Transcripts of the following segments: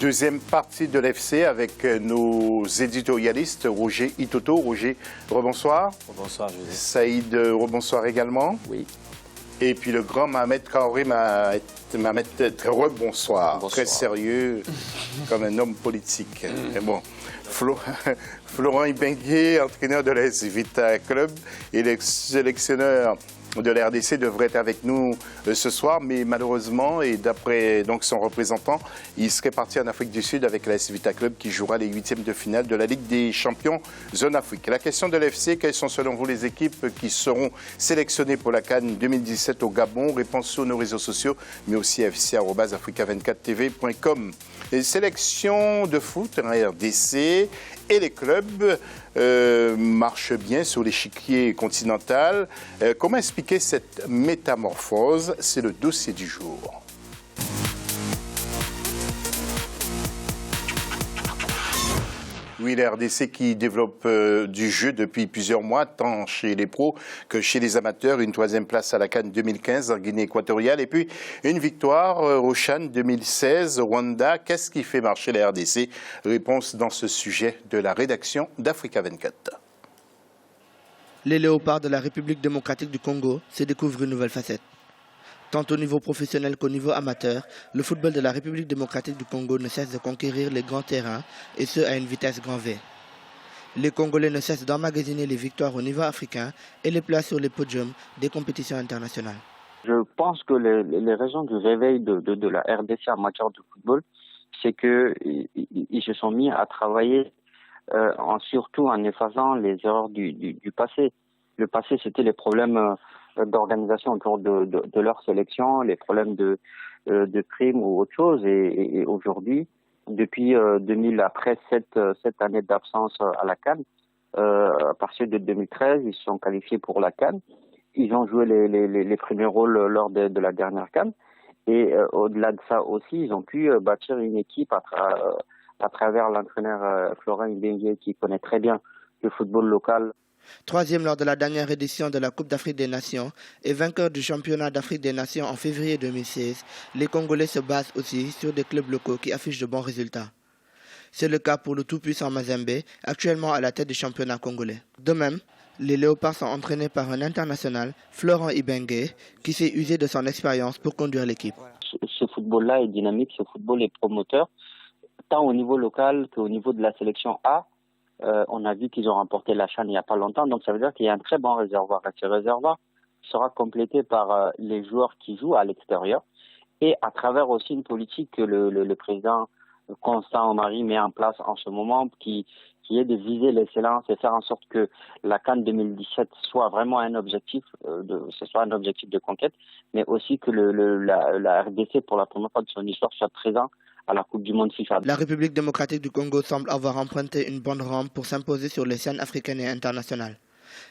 Deuxième partie de l'FC avec nos éditorialistes, Roger Itoto. Roger, rebonsoir. Bonsoir, José. Saïd, rebonsoir également. Oui. Et puis le grand Mohamed Kaori, Mohamed, rebonsoir. Très sérieux, comme un homme politique. Mais bon, Florent Ibenge, entraîneur de l'AS Vita Club et le sélectionneur de la RDC devrait être avec nous ce soir, mais malheureusement, et d'après donc son représentant, il serait parti en Afrique du Sud avec l'AS Vita Club qui jouera les huitièmes de finale de la Ligue des Champions Zone Afrique. La question de l'FC, quelles sont selon vous les équipes qui seront sélectionnées pour la CAN 2017 au Gabon? Réponse sur nos réseaux sociaux, mais aussi fc@africa24tv.com. Les sélections de foot en RDC et les clubs marchent bien sur l'échiquier continental. Comment expliquer cette métamorphose? C'est le dossier du jour. Oui, la RDC qui développe du jeu depuis plusieurs mois, tant chez les pros que chez les amateurs. Une troisième place à la CAN 2015 en Guinée équatoriale. Et puis, une victoire au CHAN 2016 au Rwanda. Qu'est-ce qui fait marcher la RDC? Réponse dans ce sujet de la rédaction d'Africa 24. Les léopards de la République démocratique du Congo se découvrent une nouvelle facette. Tant au niveau professionnel qu'au niveau amateur, le football de la République démocratique du Congo ne cesse de conquérir les grands terrains, et ce à une vitesse grand V. Les Congolais ne cessent d'emmagasiner les victoires au niveau africain et les places sur les podiums des compétitions internationales. Je pense que les raisons du réveil de la RDC en matière de football, c'est qu'ils se sont mis à travailler surtout en effaçant les erreurs du passé. Le passé, c'était les problèmes d'organisation autour de leur sélection, les problèmes de primes ou autre chose. Et aujourd'hui, depuis 2000, après cette année d'absence à la CAN, à partir de 2013, ils se sont qualifiés pour la CAN. Ils ont joué les premiers rôles lors de la dernière CAN. Et au-delà de ça aussi, ils ont pu bâtir une équipe à travers l'entraîneur Florent Ibenge qui connaît très bien le football local. Troisième lors de la dernière édition de la Coupe d'Afrique des Nations et vainqueur du championnat d'Afrique des Nations en février 2016, les Congolais se basent aussi sur des clubs locaux qui affichent de bons résultats. C'est le cas pour le tout-puissant Mazembe, actuellement à la tête du championnat congolais. De même, les Léopards sont entraînés par un international, Florent Ibenge, qui s'est usé de son expérience pour conduire l'équipe. Ce football-là est dynamique, ce football est promoteur, tant au niveau local qu'au niveau de la sélection A. On a vu qu'ils ont remporté la CHAN il n'y a pas longtemps, donc ça veut dire qu'il y a un très bon réservoir. Et ce réservoir sera complété par les joueurs qui jouent à l'extérieur et à travers aussi une politique que le président Constant Omari met en place en ce moment qui est de viser l'excellence et faire en sorte que la CAN 2017 soit vraiment un objectif, ce soit un objectif de conquête, mais aussi que la RDC, pour la première fois de son histoire, soit présent à la Coupe du Monde FIFA. La République démocratique du Congo semble avoir emprunté une bonne rampe pour s'imposer sur les scènes africaines et internationales.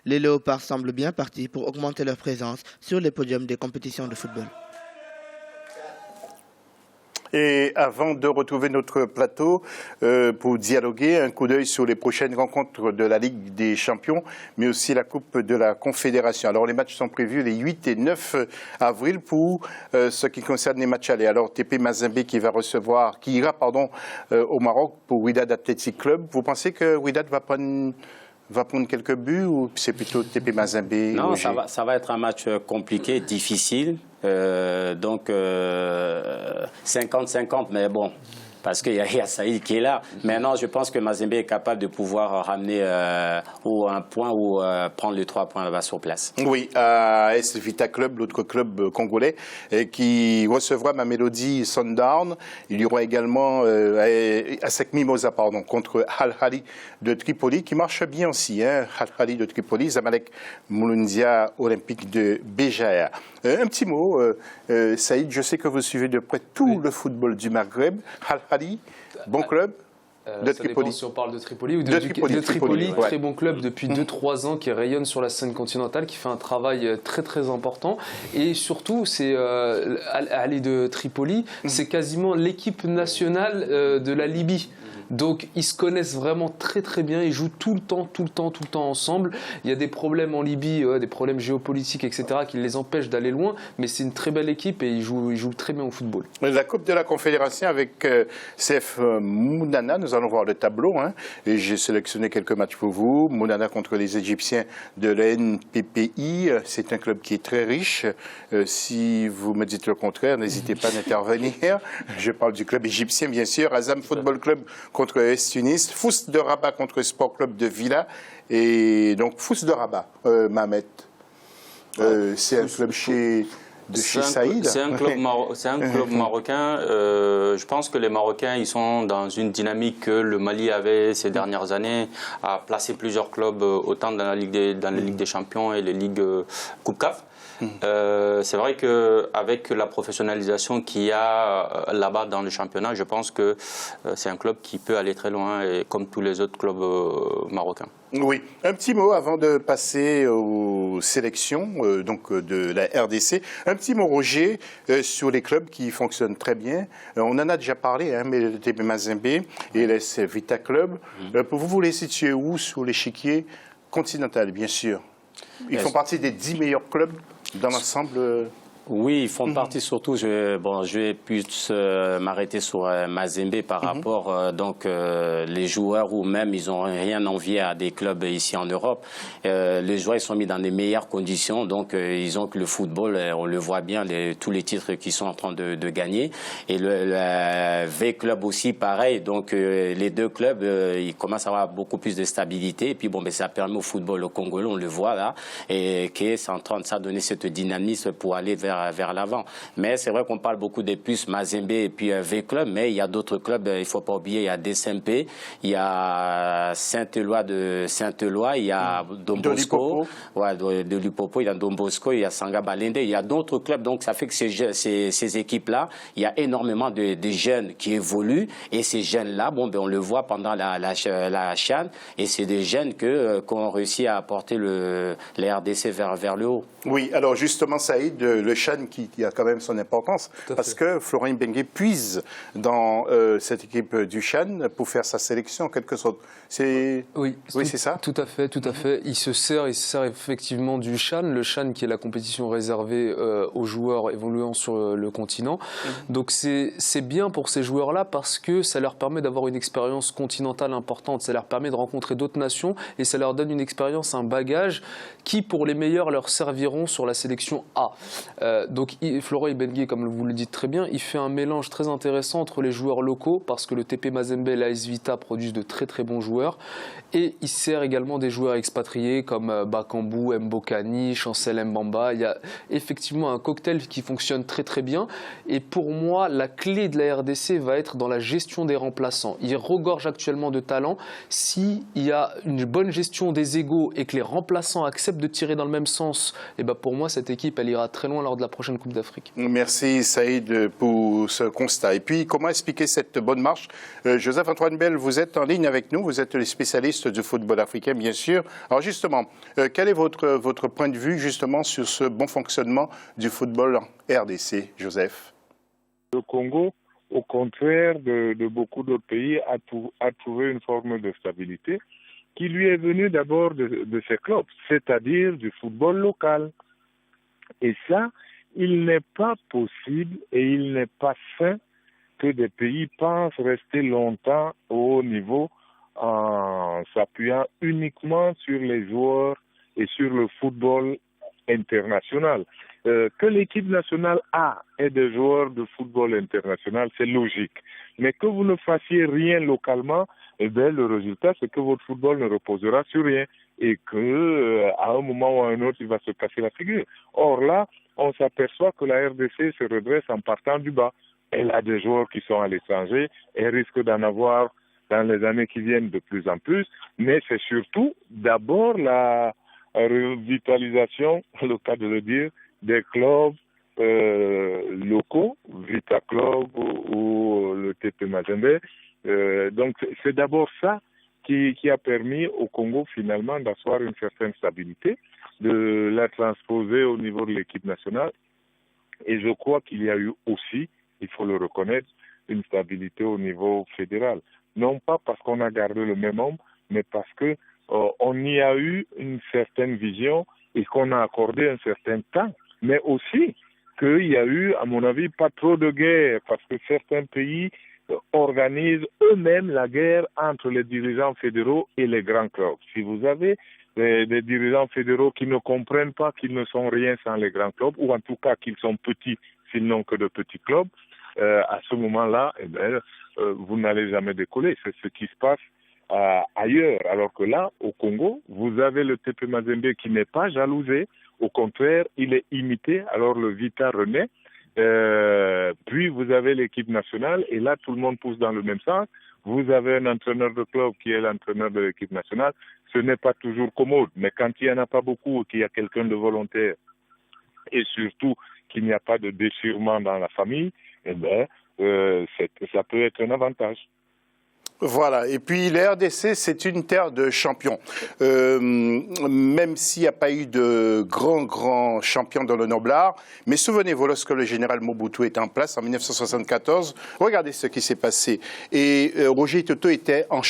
Les Léopards semblent bien partis pour augmenter leur présence sur les podiums des compétitions de football. Et avant de retrouver notre plateau pour dialoguer, un coup d'œil sur les prochaines rencontres de la Ligue des Champions, mais aussi la Coupe de la Confédération. Alors les matchs sont prévus les 8 et 9 avril pour ce qui concerne les matchs allés. Alors TP Mazembe qui ira au Maroc pour Wydad Athletic Club. Vous pensez que Wydad va prendre quelques buts ou c'est plutôt TP Mazembe? Non, ça va être un match compliqué, difficile. Donc 50-50, mais bon, parce qu'il y a Saïd qui est là. Maintenant, je pense que Mazembe est capable de pouvoir ramener ou un point ou prendre les 3 points là-bas sur place. Oui, AS Vita Club, l'autre club congolais, qui recevra Mamelodi Sundown. Il y aura également ASEC Mimosa contre Al Ahly de Tripoli, qui marche bien aussi. Al Ahly de Tripoli, Zamalek Mouloudia Olympique de Béjaïa. Un petit mot, Saïd, je sais que vous suivez de près tout le football du Maghreb. Al Ahly, bon club de Tripoli. Si on parle de Tripoli ou de Tripoli, très bon club depuis 2-3 ans qui rayonne sur la scène continentale, qui fait un travail très très important. Et surtout, c'est Al Ahly de Tripoli, c'est quasiment l'équipe nationale de la Libye. Donc ils se connaissent vraiment très très bien, ils jouent tout le temps ensemble. Il y a des problèmes en Libye, des problèmes géopolitiques, etc. qui les empêchent d'aller loin, mais c'est une très belle équipe et ils jouent très bien au football. La Coupe de la Confédération avec CF Mounana, nous allons voir le tableau. Et j'ai sélectionné quelques matchs pour vous. Mounana contre les Égyptiens de l'NPPI. C'est un club qui est très riche. Si vous me dites le contraire, n'hésitez pas à intervenir. Je parle du club égyptien, bien sûr. Azam Football Club contre AS Tunis. Fous de Rabat contre Sport Club de Villa. Et donc, Fous de Rabat, Mohamed. C'est un club chez Saïd. C'est un club marocain. Je pense que les Marocains, ils sont dans une dynamique que le Mali avait ces dernières années, à placer plusieurs clubs autant dans la Ligue des Champions et les Ligues Coupe CAF. C'est vrai qu'avec la professionnalisation qu'il y a là-bas dans le championnat, je pense que c'est un club qui peut aller très loin, et comme tous les autres clubs marocains. Oui, un petit mot avant de passer aux sélections donc de la RDC. Un petit mot, Roger, sur les clubs qui fonctionnent très bien. On en a déjà parlé, mais le TP Mazembe et l'AS Vita Club. Vous les situez où sur l'échiquier continental, bien sûr? Ils font partie des 10 meilleurs clubs dans l'ensemble. Oui, ils font partie surtout. Je vais plus m'arrêter sur Mazembe par rapport les joueurs, ou même ils n'ont rien envié à des clubs ici en Europe. Les joueurs, ils sont mis dans les meilleures conditions, donc ils ont que le football, on le voit bien, tous les titres qu'ils sont en train de gagner. Et le V Club aussi, pareil. Donc les deux clubs, ils commencent à avoir beaucoup plus de stabilité. Et puis ça permet au football congolais, on le voit là, et qui est en train de s'adonner cette dynamisme pour aller vers l'avant. Mais c'est vrai qu'on parle beaucoup des plus Mazembe et puis V-Club, mais il y a d'autres clubs, il ne faut pas oublier, il y a DSMP, il y a Saint-Éloi de Saint-Éloi, il y a Don Bosco, de Lupopo, il y a Don Bosco, il y a Sanga Balende, il y a d'autres clubs, donc ça fait que ces équipes-là, il y a énormément de jeunes qui évoluent, et ces jeunes-là, on le voit pendant la CHAN, et c'est des jeunes qu'on réussit à apporter la RDC vers le haut. Oui, alors justement, Saïd, le CHAN qui a quand même son importance, parce que Florent Ibenge puise dans cette équipe du CHAN pour faire sa sélection en quelque sorte. Oui, c'est ça? Tout à fait. Il se sert effectivement du CHAN, le CHAN qui est la compétition réservée aux joueurs évoluant sur le continent. Donc c'est bien pour ces joueurs-là parce que ça leur permet d'avoir une expérience continentale importante, ça leur permet de rencontrer d'autres nations et ça leur donne une expérience, un bagage qui, pour les meilleurs, leur serviront sur la sélection A. Donc Florent Ibenge, comme vous le dites très bien, il fait un mélange très intéressant entre les joueurs locaux, parce que le TP Mazembe et l'AS Vita produisent de très très bons joueurs, et il sert également des joueurs expatriés comme Bakambu, Mbokani, Chancel Mbamba. Il y a effectivement un cocktail qui fonctionne très très bien, et pour moi la clé de la RDC va être dans la gestion des remplaçants. Il regorge actuellement de talent. S'il y a une bonne gestion des égos et que les remplaçants acceptent de tirer dans le même sens, et pour moi, cette équipe, elle ira très loin lors de la prochaine Coupe d'Afrique. Merci Saïd pour ce constat. Et puis, comment expliquer cette bonne marche? Joseph-Antoine Bell, vous êtes en ligne avec nous, vous êtes le spécialiste du football africain, bien sûr. Alors justement, quel est votre point de vue justement sur ce bon fonctionnement du football en RDC, Joseph? Le Congo, au contraire de beaucoup d'autres pays, a trouvé une forme de stabilité qui lui est venue d'abord de ses clubs, c'est-à-dire du football local. Et ça, il n'est pas possible et il n'est pas sain que des pays pensent rester longtemps au haut niveau en s'appuyant uniquement sur les joueurs et sur le football international. Que l'équipe nationale A ait des joueurs de football international, c'est logique. Mais que vous ne fassiez rien localement, le résultat, c'est que votre football ne reposera sur rien et que à un moment ou à un autre, il va se casser la figure. Or là, on s'aperçoit que la RDC se redresse en partant du bas. Elle a des joueurs qui sont à l'étranger, elle risque d'en avoir dans les années qui viennent de plus en plus, mais c'est surtout d'abord la revitalisation, le cas de le dire, des clubs locaux, Vita Club ou le TP Mazembe. Donc c'est d'abord ça qui a permis au Congo finalement d'asseoir une certaine stabilité, de la transposer au niveau de l'équipe nationale. Et je crois qu'il y a eu aussi, il faut le reconnaître, une stabilité au niveau fédéral. non pas parce qu'on a gardé le même homme, mais parce que on y a eu une certaine vision et qu'on a accordé un certain temps. Mais aussi qu'il y a eu, à mon avis, pas trop de guerre, parce que certains pays organisent eux-mêmes la guerre entre les dirigeants fédéraux et les grands clubs. Si vous avez des dirigeants fédéraux qui ne comprennent pas qu'ils ne sont rien sans les grands clubs, ou en tout cas qu'ils sont petits s'ils n'ont que de petits clubs, à ce moment-là, vous n'allez jamais décoller. C'est ce qui se passe ailleurs. Alors que là, au Congo, vous avez le TP Mazembe qui n'est pas jalousé. Au contraire, il est imité. Alors le Vita renaît. Puis vous avez l'équipe nationale et là, tout le monde pousse dans le même sens. Vous avez un entraîneur de club qui est l'entraîneur de l'équipe nationale. Ce n'est pas toujours commode, mais quand il n'y en a pas beaucoup et qu'il y a quelqu'un de volontaire et surtout qu'il n'y a pas de déchirement dans la famille, ça peut être un avantage. Voilà, et puis la RDC, c'est une terre de champions. Même s'il n'y a pas eu de grands champions dans le noblard, mais souvenez-vous, lorsque le général Mobutu était en place en 1974, regardez ce qui s'est passé. Et Roger Toto était en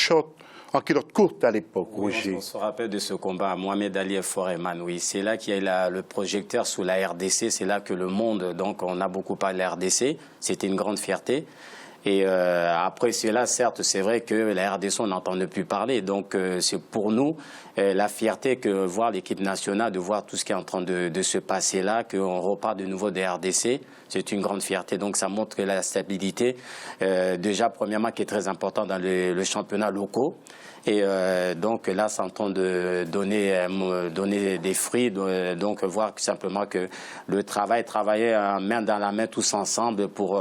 culotte courte à l'époque, Roger. On se rappelle de ce combat, Mohamed Ali et Foreman, oui. C'est là qu'il y a eu le projecteur sous la RDC, c'est là que le monde, donc on a beaucoup parlé de la RDC, c'était une grande fierté. Et après cela, certes, c'est vrai que la RDC, on n'entend plus parler. Donc, c'est pour nous la fierté que voir l'équipe nationale, de voir tout ce qui est en train de se passer là, qu'on repart de nouveau des RDC. C'est une grande fierté. Donc, ça montre la stabilité, déjà, premièrement, qui est très important dans le championnat locaux. Et donc là, c'est en train de donner des fruits, donc voir simplement que le travailler main dans la main tous ensemble pour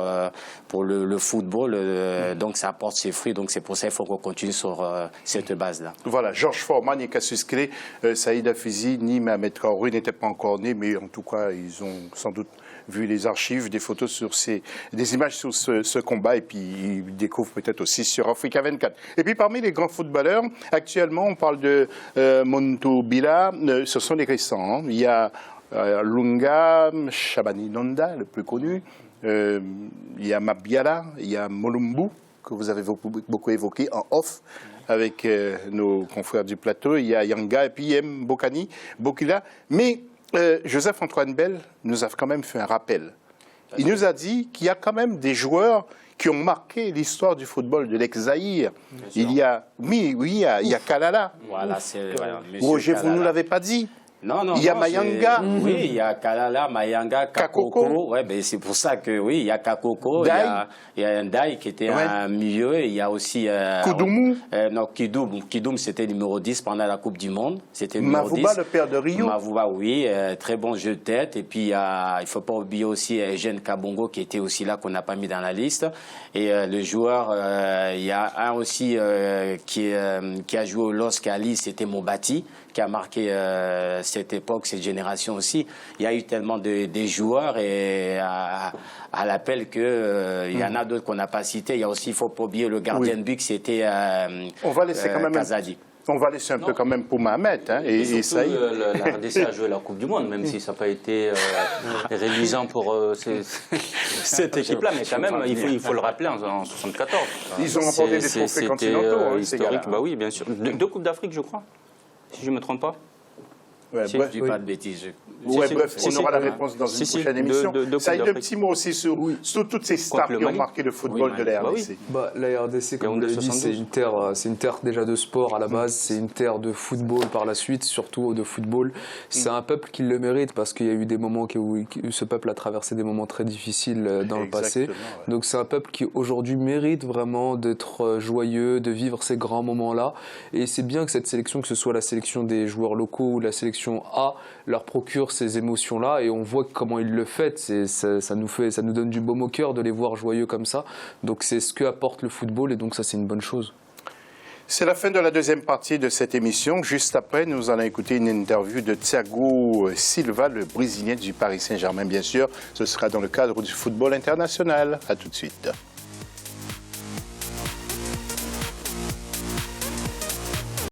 le football, donc ça apporte ses fruits. Donc c'est pour ça qu'il faut qu'on continue sur cette base-là. Voilà, Georges Foreman et Cassius Clay, Saïd Hafizi ni Mohamed Karoui n'étaient pas encore nés, mais en tout cas, ils ont sans doute vu les archives, des photos sur des images sur ce combat, et puis ils découvrent peut-être aussi sur Africa 24. Et puis parmi les grands footballeurs, actuellement on parle de Montou Bila, ce sont les récents. Hein. Il y a Lunga, Shabani Nonda, le plus connu, il y a Mabiala, il y a Molumbu, que vous avez beaucoup évoqué en off avec nos confrères du plateau, il y a Yanga et puis Mbokani, Bokila, mais Joseph-Antoine Bell nous a quand même fait un rappel. Il nous a dit qu'il y a quand même des joueurs qui ont marqué l'histoire du football de l'ex-Zaïre. Il y a Kalala. Voilà, c'est Roger, vous ne nous l'avez pas dit. Non, il y a Mayanga. Oui, il y a Kalala, Mayanga, Kakoko. Ouais, ben c'est pour ça que oui, il y a Kakoko, il y a un Dai qui était un milieu, et il y a aussi Koudoumou. Non, Kidoum, c'était numéro 10 pendant la Coupe du Monde. C'était numéro Mavouba, 10. le père de Rio. Mavouba, oui, très bon jeu de tête. Et puis il ne faut pas oublier aussi Eugène Kabongo qui était aussi là, qu'on n'a pas mis dans la liste. Et le joueur, il y a un aussi qui a joué au LOSC à Lille, c'était Mobati, qui a marqué cette époque, cette génération aussi. Il y a eu tellement de joueurs et à l'appel qu'il y en a d'autres qu'on n'a pas cités. Il y a aussi, il ne faut pas oublier le gardien de but, c'était on va laisser quand même Kazadi. On va laisser un peu quand même pour Mohamed. Hein, et ça y est. La RDC a joué la Coupe du Monde, même si ça n'a pas été réduisant pour cette équipe-là. Mais quand même, il faut le rappeler, en 1974. Ils ont remporté des trophées continentaux. Historique, bah oui, bien sûr. Deux Coupes d'Afrique, je crois, si je ne me trompe pas. Ouais, Si je ne dis pas de bêtises. Bref, on aura la réponse dans une prochaine émission. Ça a eu un petit mot aussi sur toutes ces stars qui ont marqué le football de la RDC. La RDC, comme vous l'avez dit, c'est une terre déjà de sport à la base, c'est une terre de football par la suite, surtout de football. C'est un peuple qui le mérite parce qu'il y a eu des moments où ce peuple a traversé des moments très difficiles dans le passé. Ouais. Donc c'est un peuple qui aujourd'hui mérite vraiment d'être joyeux, de vivre ces grands moments-là. Et c'est bien que cette sélection, que ce soit la sélection des joueurs locaux ou la sélection A, leur procure ces émotions-là, et on voit comment ils le font. Ça nous donne du baume au cœur de les voir joyeux comme ça. Donc c'est ce que apporte le football, et donc ça c'est une bonne chose. C'est la fin de la deuxième partie de cette émission. Juste après, nous allons écouter une interview de Thiago Silva, le Brésilien du Paris Saint-Germain, bien sûr. Ce sera dans le cadre du football international. À tout de suite.